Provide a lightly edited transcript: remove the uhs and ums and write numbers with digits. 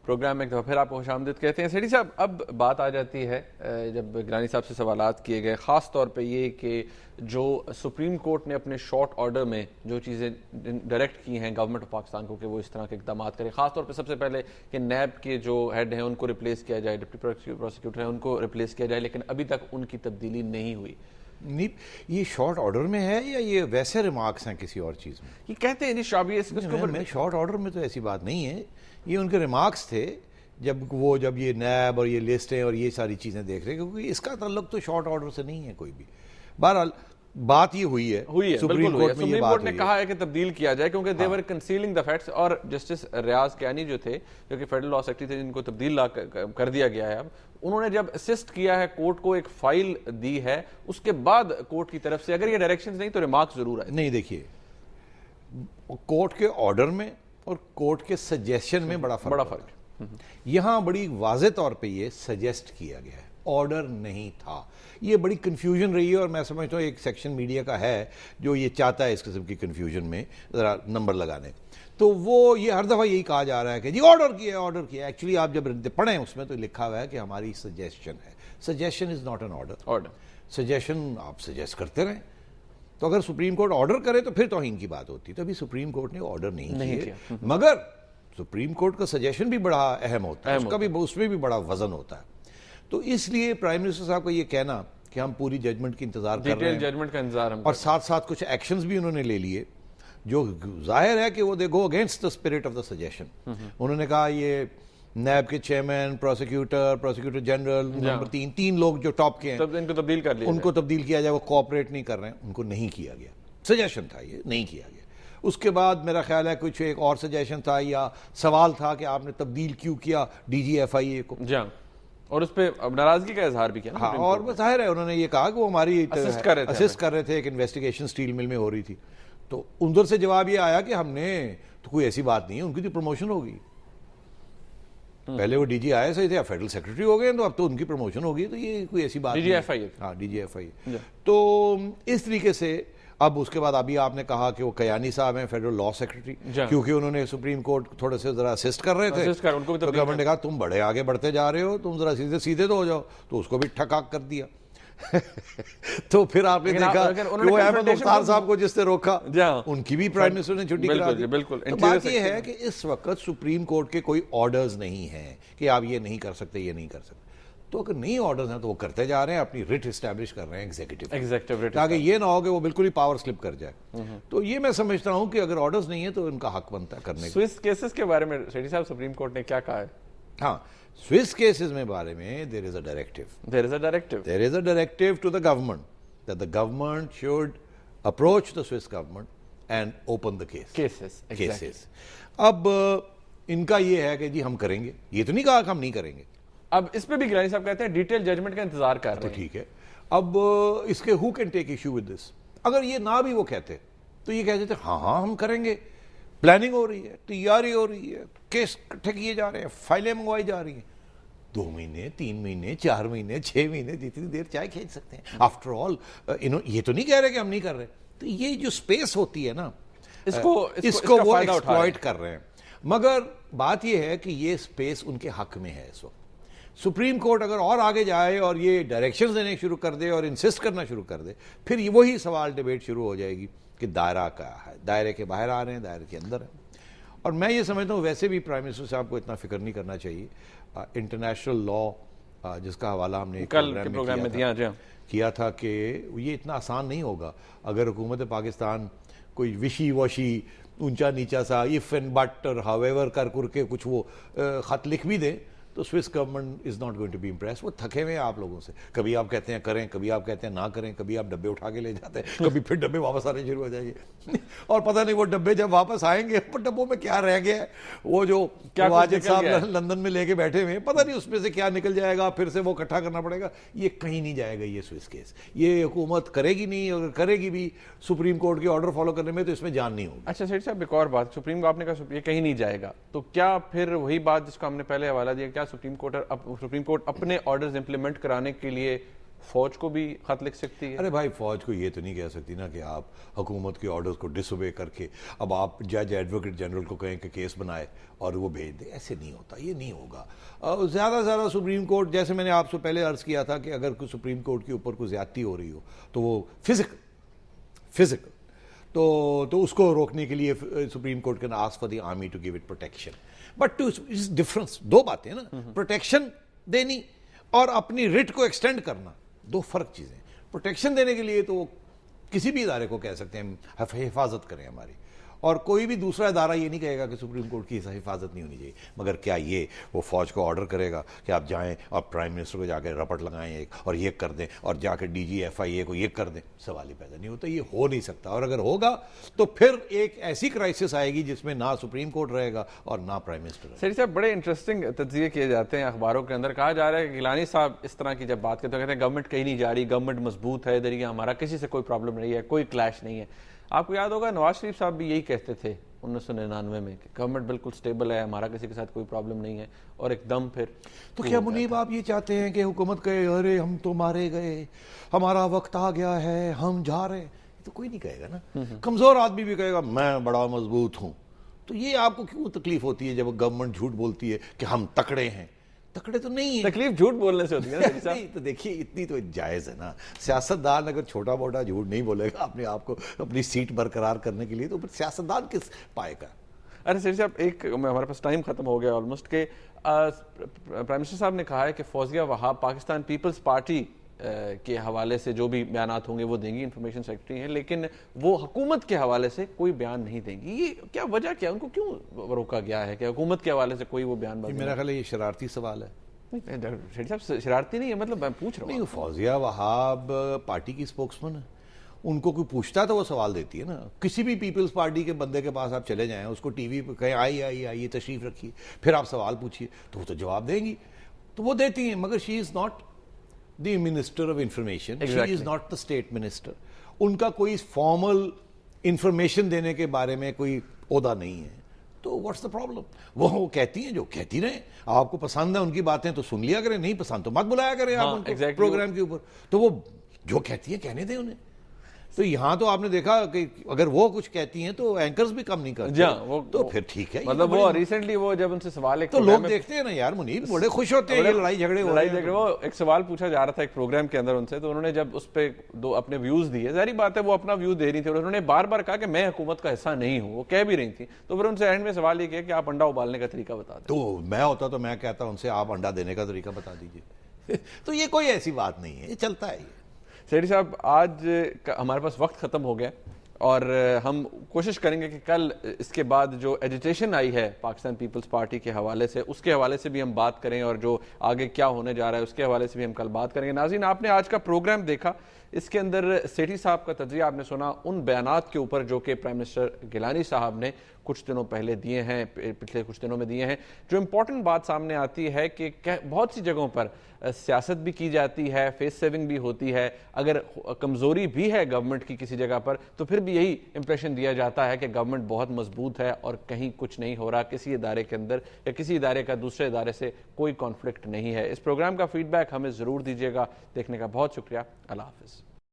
Programme में एक दफ़ा फिर आपको खुशामदीद कहते हैं। सेठी साहब, अब बात आ जाती है जब गिलानी साहब से सवालात किए गए, ख़ास तौर पे ये कि जो सुप्रीम कोर्ट ने अपने शॉर्ट ऑर्डर में जो चीज़ें डायरेक्ट की हैं गवर्नमेंट ऑफ पाकिस्तान को कि वो इस तरह के इकदाम करें, ख़ास तौर पे सबसे पहले कि नैब के जो हेड हैं उनको रिप्लेस किया जाए, डिप्टी प्रोसिक्यूटर हैं उनको रिप्लेस किया जाए, लेकिन अभी तक उनकी तब्दीली नहीं हुई। नहीं, ये शॉर्ट ऑर्डर में है या ये वैसे रिमार्क्स हैं किसी और चीज़ में? ये कहते हैं जी शाबिया इसके ऊपर शॉर्ट ऑर्डर में तो ऐसी बात नहीं है, ये उनके रिमार्क्स थे जब ये नैब और ये लिस्टें और ये सारी चीज़ें देख रहे हैं, क्योंकि इसका ताल्लुक तो शॉर्ट ऑर्डर से नहीं है कोई भी। बहरहाल बात ये हुई है सुप्रीम कोर्ट में, ये बात ने कहा है कि तब्दील किया जाए क्योंकि दे वर कंसीलिंग द फैक्ट्स। और जस्टिस रियाज कियानी जो थे, जो कि फेडरल लॉ सेक्रेटरी थे, जिनको तब्दील कर दिया गया है, अब उन्होंने जब असिस्ट किया है कोर्ट को, एक फाइल दी है, उसके बाद कोर्ट की तरफ से अगर ये डायरेक्शंस नहीं तो रिमार्क्स जरूर आए। नहीं, देखिए, कोर्ट के ऑर्डर में और कोर्ट के सजेशन में बड़ा फर्क है। यहां बड़ी वाज़े तौर पे ये सजेस्ट किया गया है, ऑर्डर नहीं था। ये बड़ी कंफ्यूजन रही है और मैं समझता हूँ एक सेक्शन मीडिया का है जो ये चाहता है इस किस्म की कंफ्यूजन में ज़रा नंबर लगाने। तो वो ये हर दफ़ा यही कहा जा रहा है कि जी ऑर्डर किया। एक्चुअली आप जब पढ़ें उसमें तो लिखा हुआ है कि हमारी सजेशन है। Suggestion is not an order. Suggestion आप सजेस्ट करते रहें। तो अगर सुप्रीम कोर्ट ऑर्डर करे तो फिर तौहीन की बात होती है। तो अभी सुप्रीम कोर्ट ने ऑर्डर नहीं किया, मगर सुप्रीम कोर्ट का सजेशन भी बड़ा अहम होता है, उसमें भी बड़ा वजन होता है। तो इसलिए प्राइम मिनिस्टर साहब का ये कहना कि हम पूरी जजमेंट की इंतजार कर रहे हैं, जजमेंट का इंतजार हम और साथ साथ कुछ एक्शंस भी उन्होंने ले लिए जो जाहिर है कि वो they go against the spirit of the suggestion. उन्होंने कहा ये नैब के चेयरमैन, प्रोसिक्यूटर जनरल नंबर 3 लोग जो टॉप के हैं, इनको तब्दील कर लिया, उनको तब्दील किया जाए। वो कोऑपरेट नहीं कर रहे हैं, उनको नहीं किया गया। सजेशन था, ये नहीं किया गया। उसके बाद मेरा ख्याल है कुछ एक और सजेशन था या सवाल था कि आपने तब्दील क्यों किया DGFIA को, और उस पर नाराजगी का इजहार भी किया। हाँ, और जाहिर है उन्होंने ये कहा कि वो हमारी असिस्ट कर रहे थे, एक इन्वेस्टिगेशन स्टील मिल में हो रही थी। तो उधर से जवाब ये आया कि हमने तो कोई ऐसी बात नहीं है, उनकी तो प्रमोशन होगी। पहले वो DGIS थे, फेडरल सेक्रेटरी हो गए, तो अब तो उनकी प्रमोशन होगी, तो ये कोई ऐसी बात DGFIA। हाँ, DGFIA। तो इस तरीके से अब उसके बाद अभी आपने कहा कि वो कियानी साहब हैं फेडरल लॉ सेक्रेटरी, क्योंकि उन्होंने सुप्रीम कोर्ट थोड़े से जरा असिस्ट कर रहे थे, तो गवर्नमेंट ने कहा तुम बड़े आगे बढ़ते जा रहे हो, तुम जरा सीधे तो हो जाओ, तो उसको भी ठकाक कर दिया। तो फिर आपने देखा कि वो अहमद मुख्तार साहब को जिसने रोका, उनकी भी प्राइम मिनिस्टर ने छुट्टी करा दी। तो बात ये है कि इस वक्त सुप्रीम कोर्ट के कोई ऑर्डर्स नहीं है कि आप ये नहीं कर सकते, ये नहीं कर सकते। तो अगर नई ऑर्डर्स हैं तो वो करते जा रहे हैं, अपनी रिट एस्टैब्लिश कर रहे हैं एग्जीक्यूटिव रिट, ताकि ये ना हो कि वो बिल्कुल ही पावर स्लिप कर जाए। तो ये मैं समझता हूं कि अगर ऑर्डर्स नहीं है तो उनका हक बनता है करने का। स्विस केसेस के बारे में सेठी साहब सुप्रीम कोर्ट ने क्या कहा है? हाँ, स्विस केसेस में बारे में there is a directive to the government that the government should approach the Swiss government and open the cases. अब इनका ये है कि जी हम करेंगे, ये तो नहीं कहा कि हम नहीं करेंगे। अब इस पे भी गिलानी साहब कहते हैं डिटेल जजमेंट का इंतजार कर रहे हैं। तो ठीक है, अब इसके who can take issue with this? अगर ये ना भी वो कहते तो ये कहते थे हाँ हम करेंगे, प्लानिंग हो रही है, तैयारी हो रही है, केस इकट्ठे किए जा रहे हैं, फाइलें मंगवाई जा रही हैं। 2 महीने, 3 महीने, 4 महीने, 6 महीने, जितनी देर चाय खींच सकते हैं। आफ्टर ऑल ये तो नहीं कह रहे कि हम नहीं कर रहे। तो ये जो स्पेस होती है ना, इसको वो एक्सप्लॉइट कर रहे हैं। मगर बात यह है कि ये स्पेस उनके हक में है। इस वक्त सुप्रीम कोर्ट अगर और आगे जाए और ये डायरेक्शंस देने शुरू कर दे और इंसिस्ट करना शुरू कर दे, फिर ये वही सवाल डिबेट शुरू हो जाएगी कि दायरा क्या है, दायरे के बाहर आ रहे हैं, दायरे के अंदर है। और मैं ये समझता हूँ वैसे भी प्राइम मिनिस्टर साहब को इतना फिक्र नहीं करना चाहिए। इंटरनेशनल लॉ जिसका हवाला हमने कल के प्रोग्राम में किया था कि ये इतना आसान नहीं होगा। अगर हुकूमत पाकिस्तान कोई विशी वशी ऊंचा नीचा सा इफ एंड बट और हावेवर कर के कुछ वो खत लिख भी दें तो Swiss government is not going to be impress. वो थके हुए हैं आप लोगों से। कभी आप कहते हैं करें, कभी आप कहते हैं ना करें, कभी आप डब्बे उठा के ले जाते हैं, कभी फिर डब्बे वापस आने शुरू हो जाएंगे और पता नहीं वो डब्बे जब वापस आएंगे पर डब्बों में क्या रह गया है। वो जो वाजिद साहब लंदन में लेके बैठे हुए हैं, पता नहीं उसमें से क्या निकल जाएगा, फिर से वो इकट्ठा करना पड़ेगा। ये कहीं नहीं जाएगा ये स्विस केस। ये हुकूमत करेगी नहीं, अगर करेगी भी सुप्रीम कोर्ट के ऑर्डर फॉलो करने में तो इसमें जान नहीं होगी। अच्छा सेठ साहब, एक और बात, सुप्रीम कोर्ट आपने कहा ये कहीं नहीं जाएगा, तो क्या फिर वही बात जिसको हमने पहले हवाला दिया, क्या सुप्रीम कोर्ट अपने ऑर्डर्स इंप्लीमेंट कराने के लिए फौज को भी खत लिख सकती है? अरे भाई, फौज को ये तो नहीं कह सकती ना कि आप हुकूमत के ऑर्डर्स को डिसोबे करके अब आप जज एडवोकेट जनरल को कहें कि केस बनाए और वो भेज दे। ऐसे नहीं होता, ये नहीं होगा। ज़्यादा से ज़्यादा सुप्रीम कोर्ट, जैसे मैंने आपसे पहले अर्ज़ किया था कि अगर कोई सुप्रीम कोर्ट के ऊपर कोई ज़्यादती हो रही हो तो वो फिजिकल तो उसको रोकने के लिए supreme court can ask for the army to give it protection. But two is difference, दो बातें ना, प्रोटेक्शन देनी और अपनी रिट को एक्सटेंड करना, दो फर्क चीजें। प्रोटेक्शन देने के लिए तो किसी भी इदारे को कह सकते हैं हिफाजत करें हमारी, और कोई भी दूसरा इदारा ये नहीं कहेगा कि सुप्रीम कोर्ट की हिफाजत नहीं होनी चाहिए। मगर क्या ये वो फौज को ऑर्डर करेगा कि आप जाएं और प्राइम मिनिस्टर को जाकर रपट लगाएं एक और ये कर दें और जाकर DG FIA को ये कर दें? सवाल ही पैदा नहीं होता, ये हो नहीं सकता। और अगर होगा तो फिर एक ऐसी क्राइसिस आएगी जिसमें ना सुप्रीम कोर्ट रहेगा और ना प्राइम मिनिस्टर। सर साहब, बड़े इंटरेस्टिंग तज्जिए किए जाते हैं अखबारों के अंदर। कहा जा रहा है कि गिलानी साहब इस तरह की जब बात करते हैं, कहते हैं गवर्नमेंट कहीं नहीं जा रही, गवर्नमेंट मजबूत है, इधर ही हमारा किसी से कोई प्रॉब्लम नहीं है, कोई क्लैश नहीं है। आपको याद होगा नवाज शरीफ साहब भी यही कहते थे 1999 में कि गवर्नमेंट बिल्कुल स्टेबल है, हमारा किसी के साथ कोई प्रॉब्लम नहीं है, और एकदम फिर तो क्या मुनीब आप ये चाहते हैं कि हुकूमत कहे अरे हम तो मारे गए, हमारा वक्त आ गया है, हम जा रहे हैं? तो कोई नहीं कहेगा ना। कमजोर आदमी भी कहेगा मैं बड़ा मजबूत हूं। तो ये आपको क्यों तकलीफ होती है जब गवर्नमेंट झूठ बोलती है कि हम तकड़े हैं? तकड़े तो नहीं है, तकलीफ झूठ बोलने से होती है ना नहीं, तो देखिए इतनी तो जायज है ना। सियासतदान अगर छोटा मोटा झूठ नहीं बोलेगा अपने आप को अपनी सीट बरकरार करने के लिए, तो फिर सियासतदान किस पाएगा? अरे सर साहब, एक हमारे पास टाइम खत्म हो गया ऑलमोस्ट के प्राइम मिनिस्टर साहब ने कहा है कि फौजिया वहाब पाकिस्तान पीपल्स पार्टी के हवाले से जो भी बयानात होंगे वो देंगी, इंफॉर्मेशन सेक्रेटरी हैं, लेकिन वो हुकूमत के हवाले से कोई बयान नहीं देंगी। ये क्या वजह, क्या उनको क्यों रोका गया है कि हुकूमत के हवाले से कोई वो बयान? मेरा ख्याल है ये शरारती सवाल है। शेख साहब शरारती नहीं है, मतलब मैं पूछ रहा हूँ। नहीं, फौजिया वहाब पार्टी की स्पोक्समैन है, उनको कोई पूछता है तो वो सवाल देती है ना। किसी भी पीपल्स पार्टी के बंदे के पास आप चले जाएं, उसको टीवी पे कहें आइए तशरीफ रखिए, फिर आप सवाल पूछिए तो वो तो जवाब देंगी, तो वो देती हैं। मगर she is not the minister of information, she is not the state minister. उनका कोई फॉर्मल इंफॉर्मेशन देने के बारे में कोई ओहदा नहीं है। तो व्हाट्स द प्रॉब्लम? वो कहती हैं जो कहती रहे, आपको पसंद है उनकी बातें तो सुन लिया करें, नहीं पसंद तो मत बुलाया करें आप उनको प्रोग्राम के ऊपर। तो वो जो कहती हैं कहने दें उन्हें। तो यहां तो आपने देखा कि अगर वो कुछ कहती हैं तो एंकर्स भी कम नहीं करते, तो फिर ठीक है। मतलब वो रिसेंटली वो जब उनसे सवाल, एक तो लोग देखते हैं ना यार मुनीब, बड़े खुश होते हैं ये लड़ाई झगड़े हो रहे हैं। वो एक सवाल पूछा जा रहा था एक प्रोग्राम के अंदर उनसे, तो उन्होंने जब उस पर दो अपने व्यूज दिए, जारी बात है वो अपना व्यू दे रही थी, और उन्होंने बार बार कहा कि मैं हुकूमत का हिस्सा नहीं हूं, वो कह भी रही थी। तो फिर उनसे एंड में सवाल ये किया कि आप अंडा उबालने का तरीका बता दें। तो मैं होता तो मैं कहता उनसे आप अंडा देने का तरीका बता दीजिए। तो ये कोई ऐसी बात नहीं है, ये चलता है। सेठी साहब, आज हमारे पास वक्त खत्म हो गया और हम कोशिश करेंगे कि कल इसके बाद जो एजिटेशन आई है पाकिस्तान पीपल्स पार्टी के हवाले से, उसके हवाले से भी हम बात करें, और जो आगे क्या होने जा रहा है उसके हवाले से भी हम कल बात करेंगे। नाज़रीन, आपने आज का प्रोग्राम देखा, इसके अंदर सेठी साहब का तज्जिया आपने सुना उन बयानात के ऊपर जो कि प्राइम मिनिस्टर गिलानी साहब ने कुछ दिनों पहले दिए हैं, पिछले कुछ दिनों में दिए हैं। जो इम्पोर्टेंट बात सामने आती है कि बहुत सी जगहों पर सियासत भी की जाती है, फेस सेविंग भी होती है। अगर कमज़ोरी भी है गवर्नमेंट की किसी जगह पर, तो फिर भी यही इंप्रेशन दिया जाता है कि गवर्नमेंट बहुत मजबूत है और कहीं कुछ नहीं हो रहा, किसी इदारे के अंदर या किसी इदारे का दूसरे इदारे से कोई कॉन्फ्लिक्ट नहीं है। इस प्रोग्राम का फीडबैक हमें ज़रूर दीजिएगा। देखने का बहुत शुक्रिया। अल्लाह हाफ़िज़।